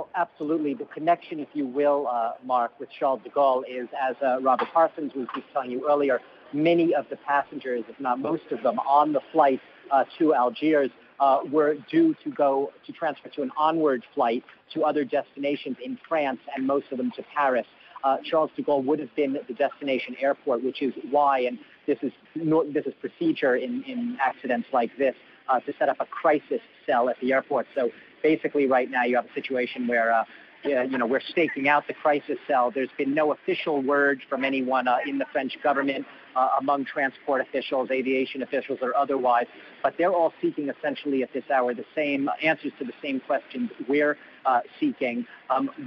Well, absolutely. The connection, if you will, Mark, with Charles de Gaulle is, as Robert Parsons was just telling you earlier, many of the passengers, if not most of them, on the flight to Algiers were due to transfer to an onward flight to other destinations in France, and most of them to Paris. Charles de Gaulle would have been the destination airport, which is why, and this is procedure in accidents like this, to set up a crisis cell at the airport. So basically right now you have a situation where we're staking out the crisis cell. There's been no official word from anyone in the French government, among transport officials, aviation officials, or otherwise, but they're all seeking essentially at this hour the same answers to the same questions we're seeking.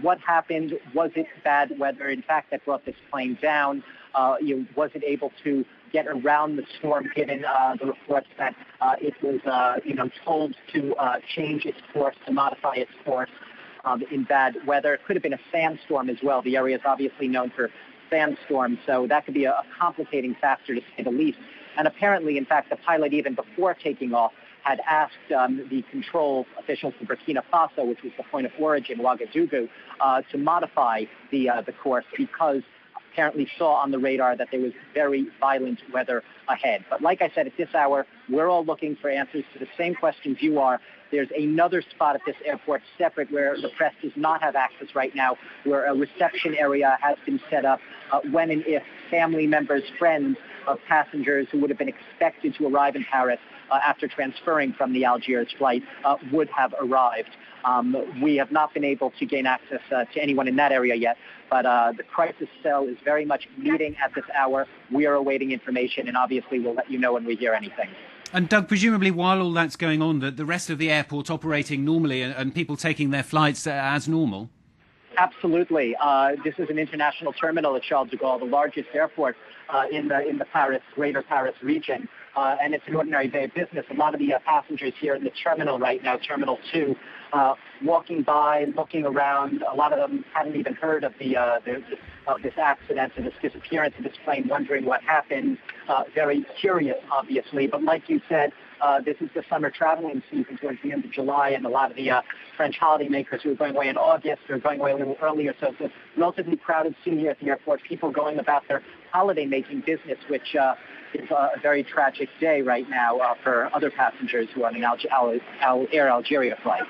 What happened? Was it bad weather, in fact, that brought this plane down? Was it able to get around the storm, given the reports that it was told to change its course, to modify its course in bad weather? It could have been a sandstorm as well. The area is obviously known for sandstorms, so that could be a complicating factor, to say the least. And apparently, in fact, the pilot, even before taking off, had asked the control officials in Burkina Faso, which was the point of origin, Ouagadougou, to modify the course, because apparently saw on the radar that there was very violent weather ahead. But like I said, at this hour, we're all looking for answers to the same questions you are. There's another spot at this airport separate where the press does not have access right now, where a reception area has been set up when and if family members, friends of passengers who would have been expected to arrive in Paris after transferring from the Algiers flight would have arrived. We have not been able to gain access to anyone in that area yet, but the crisis cell is very much meeting at this hour. We are awaiting information, and obviously we'll let you know when we hear anything. And Doug, presumably while all that's going on, the rest of the airport operating normally and people taking their flights as normal? Absolutely. This is an international terminal at Charles de Gaulle, the largest airport in the greater Paris region. And it's an ordinary day of business. A lot of the passengers here in the terminal right now, Terminal 2, walking by, looking around. A lot of them hadn't even heard of this accident and this disappearance of this plane, wondering what happened. Very curious, obviously. But like you said, this is the summer traveling season towards the end of July, and a lot of the French holidaymakers who are going away in August are going away a little earlier. So it's a relatively crowded scene here at the airport, people going about their holiday-making business, which is a very tragic day right now for other passengers who are on an Air Algérie flight.